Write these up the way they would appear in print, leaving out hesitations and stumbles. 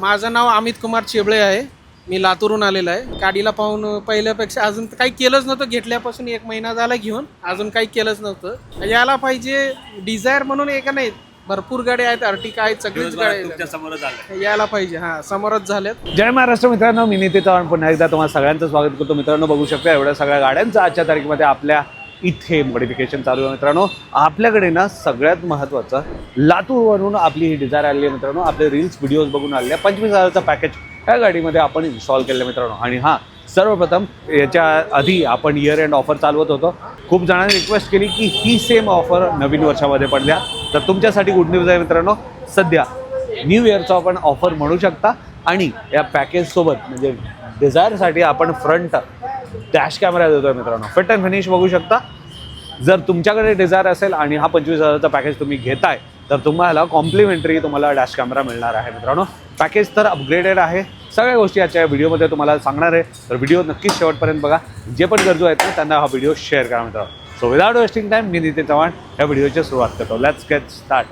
माझं नाव अमित कुमार चेबळे आहे. मी लातूरून आलेलो आहे. गाडीला पाहून पहिल्यापेक्षा अजून काही केलंच नव्हतं. घेतल्यापासून 1 महिना झाला घेऊन, अजून काही केलंच नव्हतं. यायला पाहिजे. डिझायर म्हणून एक नाही, भरपूर गाड्या आहेत, अर्टिका आहेत, सगळीच गाड्या समोरच आल्या. यायला पाहिजे. हां, समोरच झाल्यात. जय महाराष्ट्र मित्रांनो, मी नितीन चव्हाण पुन्हा एकदा तुम्हाला सगळ्यांचं स्वागत करतो. मित्रांनो, बघू शकता एवढ्या सगळ्या गाड्यांचं आजच्या तारखेमध्ये आपल्या इथे मॉडिफिकेशन चालू आहे. मित्रांनो, आपल्याकडे ना सगळ्यात महत्त्वाचं लातूरवरून आपली ही डिझायर आली आहे. मित्रांनो, आपले रील्स व्हिडिओज बघून आले. 25,000चं पॅकेज ह्या गाडीमध्ये आपण इन्स्टॉल केलं मित्रांनो. आणि हां, सर्वप्रथम याच्या आधी आपण इयर एंड ऑफर चालवत होतो. खूप जणांनी रिक्वेस्ट केली की ही सेम ऑफर नवीन वर्षामध्ये पडल्या, तर तुमच्यासाठी गुड न्यूज आहे मित्रांनो. सध्या न्यू इयरचा आपण ऑफर म्हणू शकता. आणि या पॅकेजसोबत म्हणजे डिझायरसाठी आपण फ्रंट डॅश कॅमेरा देतोय मित्रांनो. फिट अँड फिनिश बघू शकता. जर तुमच्याकडे डिझायर असेल आणि हा 25,000चा पॅकेज तुम्ही घेताय, तर तुम्हाला कॉम्प्लिमेंटरी तुम्हाला डॅश कॅमेरा मिळणार आहे मित्रांनो. पॅकेज तर अपग्रेडेड आहे. सगळ्या गोष्टी आजच्या व्हिडिओमध्ये तुम्हाला सांगणार आहे, तर व्हिडिओ नक्कीच शेवटपर्यंत बघा. जे पण गरजू आहेत ना त्यांना हा व्हिडिओ शेअर करा मित्रांनो. सो विदाउट वेस्टिंग टाइम, मी नितीन चव्हाण या व्हिडिओची सुरुवात करतो. Let's get start.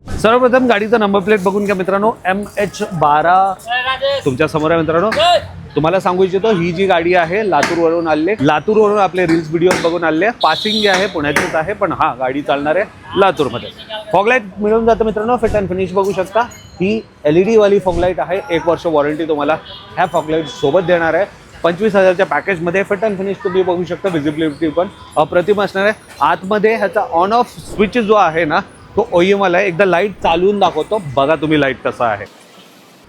सर्वप्रथम गाडीचा नंबर प्लेट बघून घ्या मित्रांनो. MH12 तुमच्या समोर आहे मित्रांनो. तुम्हाला सांगू इच्छितो, ही जी गाडी आहे लातूरवरून आले, लातूरवरून आपले रील्स व्हिडिओ बघून आले. पासिंग जे आहे पुण्याचीच आहे, पण हा गाडी चालणार आहे लातूरमध्ये. फॉगलाईट मिळून जातं मित्रांनो. फिट अँड फिनिश बघू शकता. ही LED वाली फॉगलाईट आहे. 1 वर्ष वॉरंटी तुम्हाला ह्या फॉगलाईट सोबत देणार आहे. 25,000च्या पॅकेजमध्ये फिट अँड फिनिश तुम्ही बघू शकता. विजिबिलिटी पण अप्रतिम असणार आहे. आतमध्ये ह्याचा ऑन ऑफ स्विच जो आहे ना, तो OEM वाला आहे. एकदा लाईट चालवून दाखवतो, बघा तुम्ही लाईट कसा आहे.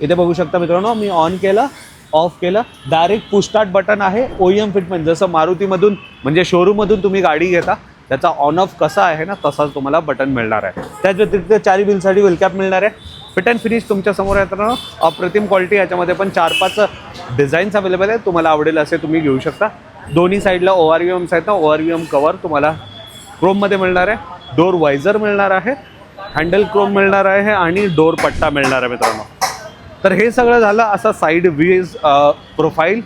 इथे बघू शकता मित्रांनो, मी ऑन केलं, ऑफ केलं, डायरेक्ट पुश स्टार्ट बटन आहे. OEM फिटमेंट जसं मारुतीमधून म्हणजे शोरूममधून तुम्ही गाडी घेता त्याचा ऑन ऑफ कसा आहे ना, तसाच तुम्हाला बटन मिळणार आहे. त्याच व्यतिरिक्त 4 व्हीलसाठी व्हील कॅप मिळणार आहे. फिट अँड फिनिश तुमच्या समोर आहे मित्रांनो. अप्रतिम क्वालिटी. याच्यामध्ये पण 4-5 डिझाईन्स अवेलेबल आहेत. तुम्हाला आवडेल असे तुम्ही घेऊ शकता. दोन्ही साईडला ORVMs आहेत ना, ORVM कवर तुम्हाला क्रोममध्ये मिळणार आहे. डोर वायझर मिळणार आहे. हँडल क्रोम मिळणार आहे आणि डोर पट्टा मिळणार आहे मित्रांनो. तर हे सगळं झालं असं साईड व्हीज प्रोफाईल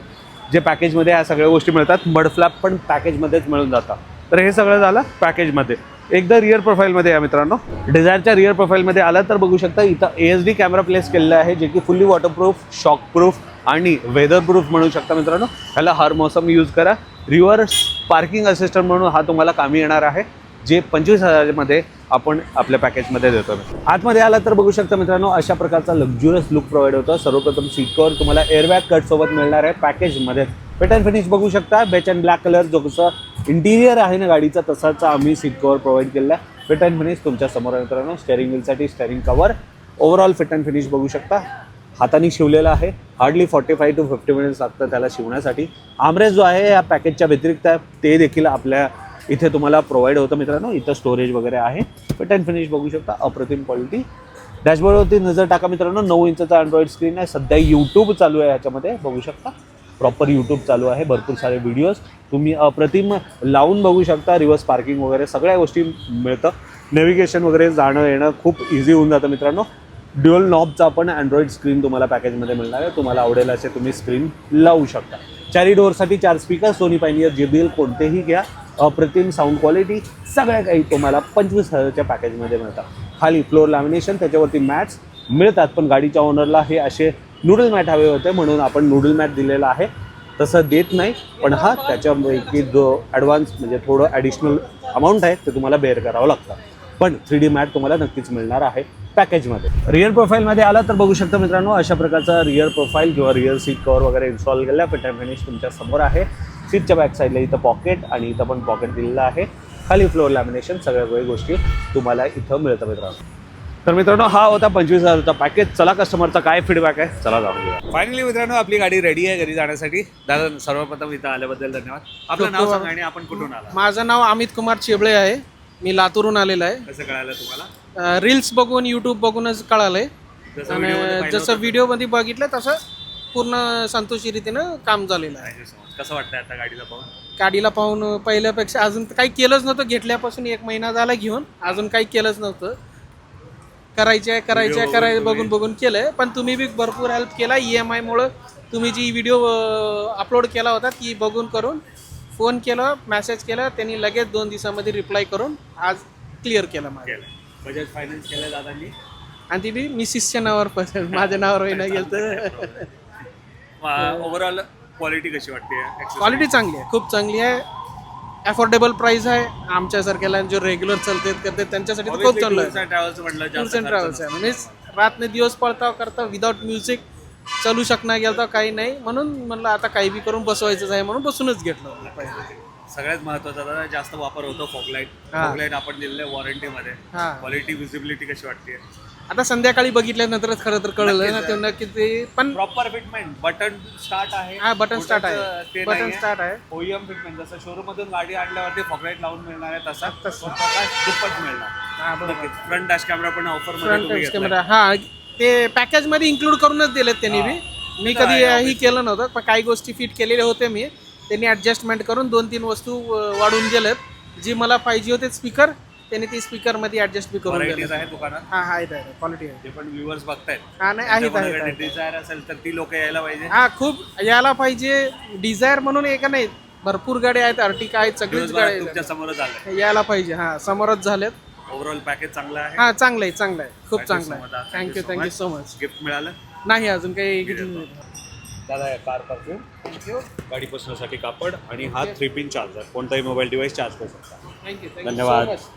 जे पॅकेजमध्ये ह्या सगळ्या गोष्टी मिळतात. मड फ्लॅप पण पॅकेजमध्येच मिळून जातं. तर हे सगळं झालं पॅकेजमध्ये. एकदा रिअर प्रोफाईलमध्ये या मित्रांनो. डिझायरच्या रिअर प्रोफाईलमध्ये आलं तर बघू शकता इथं ASD कॅमेरा प्लेस केलेला आहे, जे की फुल्ली वॉटरप्रूफ, शॉकप्रूफ आणि वेदरप्रूफ म्हणू शकता मित्रांनो. ह्याला हर मोसम यूज करा. रिव्हर्स पार्किंग असिस्टंट म्हणून हा तुम्हाला कामी येणार आहे, जे 25,000मध्ये आपण आपल्या पॅकेजमध्ये देतो. आतमध्ये आला तर बघू शकता मित्रांनो, अशा प्रकारचा लक्झुरियस लुक प्रोव्हाइड होतं. सर्वप्रथम सीट कवर तुम्हाला एअरबॅग कट सोबत मिळणार आहे पॅकेजमध्ये. फिट अँड फिनिश बघू शकता. बेच अँड ब्लॅक कलर जो कसं इंटिरियर आहे ना गाडीचा, तसाच आम्ही सीट कवर प्रोव्हाइड केलेला आहे. फिट अँड फिनिश तुमच्या समोर आहे मित्रांनो. स्टेअरिंग व्हीलसाठी steering cover. Overall fit and finish बघू शकता. हाताने शिवलेला आहे. हार्डली 45 to 50 मिनिट्स लागतं त्याला शिवण्यासाठी. आमरेस जो आहे या पॅकेजच्या व्यतिरिक्त ते देखील आपल्या इथे तुम्हाला प्रोव्हाइड होतं मित्रांनो. इथं स्टोरेज वगैरे आहे. फिट अँड फिनिश बघू शकता. अप्रतिम क्वालिटी. डॅशबोर्डवरती नजर टाका मित्रांनो. 9 इंचचा अँड्रॉइड स्क्रीन आहे. सध्या YouTube चालू आहे ह्याच्यामध्ये बघू शकता. प्रॉपर YouTube चालू आहे. भरपूर सारे व्हिडिओज तुम्ही अप्रतिम लावून बघू शकता. रिव्हर्स पार्किंग वगैरे सगळ्या गोष्टी मिळतं. नेव्हिगेशन वगैरे जाणं येणं खूप इझी होऊन जातं मित्रांनो. ड्युअल नॉबचा पण अँड्रॉइड स्क्रीन तुम्हाला पॅकेजमध्ये मिळणार आहे. तुम्हाला आवडेल असे तुम्ही स्क्रीन लावू शकता. 4 डोअरसाठी 4 स्पीकर, सोनी पायनियर JBL कोणतेही घ्या. अप्रतिम साऊंड क्वालिटी सगळ्या काही तुम्हाला 25,000च्या पॅकेजमध्ये मिळतात. खाली फ्लोर लॅमिनेशन, त्याच्यावरती मॅट्स मिळतात. पण गाडीच्या ओनरला हे असे नूडल मॅट हवे होते म्हणून आपण नूडल मॅट दिलेला आहे. तसं देत नाही, पण हा त्याच्यापैकी जो ॲडव्हान्स म्हणजे थोडं ॲडिशनल अमाऊंट आहे ते तुम्हाला बेअर करावं लागतं. पण 3D मॅट तुम्हाला नक्कीच मिळणार आहे पॅकेजमध्ये. रिअर प्रोफाईलमध्ये आला तर बघू शकता मित्रांनो, अशा प्रकारचा रिअर प्रोफाईल किंवा रिअर सीट कवर वगैरे इन्स्टॉल केला. फिट अँड फिनिश तुमच्या समोर आहे. सीटच्या बॅक साईडला इथं पॉकेट आणि इथं पण पॉकेट दिलेलं आहे. खाली फ्लोअर लॅमिनेशन सगळ्या गोष्टी तुम्हाला इथं मिळतं मित्रांनो. तर मित्रांनो, हा होता 25,000चा पॅकेज. चला कस्टमरचा काय फीडबॅक आहे चला जाणून घेऊया. फायनली मित्रांनो, आपली गाडी रेडी आहे घरी जाण्यासाठी. दादा, सर्वप्रथम इथं आल्याबद्दल धन्यवाद. आपलं नाव सांगा आणि आपण कुठून आला? माझं नाव अमित कुमार चेबळे आहे. मी लातूरून आलेलो आहे. कसं कळालं तुम्हाला? रील्स बघून, YouTube बघूनच कळालंय. जसं व्हिडिओमध्ये बघितलं तसं पूर्ण संतोषीरीतीनं काम झालेलं आहे. कसं वाटतंय आता गाडीला पाहून? गाडीला पाहून पहिल्यापेक्षा अजून काही केलंच नव्हतं. घेतल्यापासून 1 महिना झाला घेऊन, अजून काही केलंच नव्हतं. करायचं बघून केलंय. पण तुम्ही बी भरपूर हेल्प केला. EMI मुळे तुम्ही जी व्हिडिओ अपलोड केला होता ती बघून करून फोन केलं, मेसेज केलं, त्यांनी लगेच 2 दिवसामध्ये रिप्लाय करून आज क्लिअर केलं माझं. बजाज फायनान्स केलं दादांनी आणि ती बी मिसिसच्या नावावर पसंत, माझ्या नावावर होईना गेलं तर. ओव्हरऑल क्वालिटी कशी वाटते? क्वालिटी चांगली आहे, खूप चांगली आहे. अफोर्डेबल प्राइस आहे. आमच्यासारख्याला जो रेग्युलर चालते करते त्यांच्यासाठी तर खूप चांगलं आहे. ट्रॅव्हल्स म्हटलं टूर्स अँड ट्रॅव्हल्स आहे म्हणजे रातने दिवस पळताव करता विदाउट म्युझिक चालू शकणार गेलं तर काही नाही, म्हणून म्हणलं आता काही बी करून बसवायचंच आहे म्हणून बसूनच घेतलं. सगळ्यात महत्वाचा दादा जास्त वापर होतो फॉगलाईट. हा. फॉगलाईट आपण दिलेल्या वॉरंटीमध्ये. हा. क्वालिटी विजिबिलिटी कशी वाटते? आता संध्याकाळी बघितल्यानंतरच खरं तर कळलं ना ते नक्की ते. पण प्रॉपर फिटमेंट बटन स्टार्ट आहे. हा बटन स्टार्ट आहे, ते बटन नाहीये. स्टार्ट आहे. ओईएम फिटमेंट जसं शोरूम मधून गाडी आणल्यावरती फॉगलाईट लावून मिळणार आहे तसा तसं. दुप्पट मिळणार. हा बरोबर. नक्कीच. फ्रंट डॅश कॅमेरा पण ऑफर फ्रंट मध्ये कॅमेरा हा ते पॅकेज मध्ये इन्क्लूड करूनच दिलेत त्यांनी बी. मी कधी ही केलं नव्हतं, पण काही गोष्टी फिट केलेल्या होत्या मी. त्यांनी ऍडजस्टमेंट करून 2-3 वस्तू वाढून दिलेत. जी मला पाहिजे होते स्पीकर त्यांनी ती स्पीकर मध्ये ऍडजस्ट बी करून दिले. आहे दुकानात. हा आहे क्वालिटी आहे. जे पण व्ह्युअर्स बघतायत हा नाही आहेत. डिझायर असेल तर ती लोक यायला पाहिजे. हा खूप यायला पाहिजे. डिझायर म्हणून एक नाही, भरपूर गाड्या आहेत, अर्टिका आहेत, सगळीच गाड्या तुमच्या समोरच आलंय. यायला पाहिजे. हा समोरच झालेत. ओव्हरऑल पॅकेज चांगला आहे. हा चांगलं आहे, चांगलं आहे, खूप Thank you चांगलं so much. आहे. Thank you so much. गिफ्ट मिळालं नाही अजून काही दादा. कार परफ्यूम, गाडी पुसण्यासाठी कापड आणि हा 3 पिन चार्जर. कोणताही मोबाईल डिव्हाइस चार्ज करू शकता. थँक्यू धन्यवाद.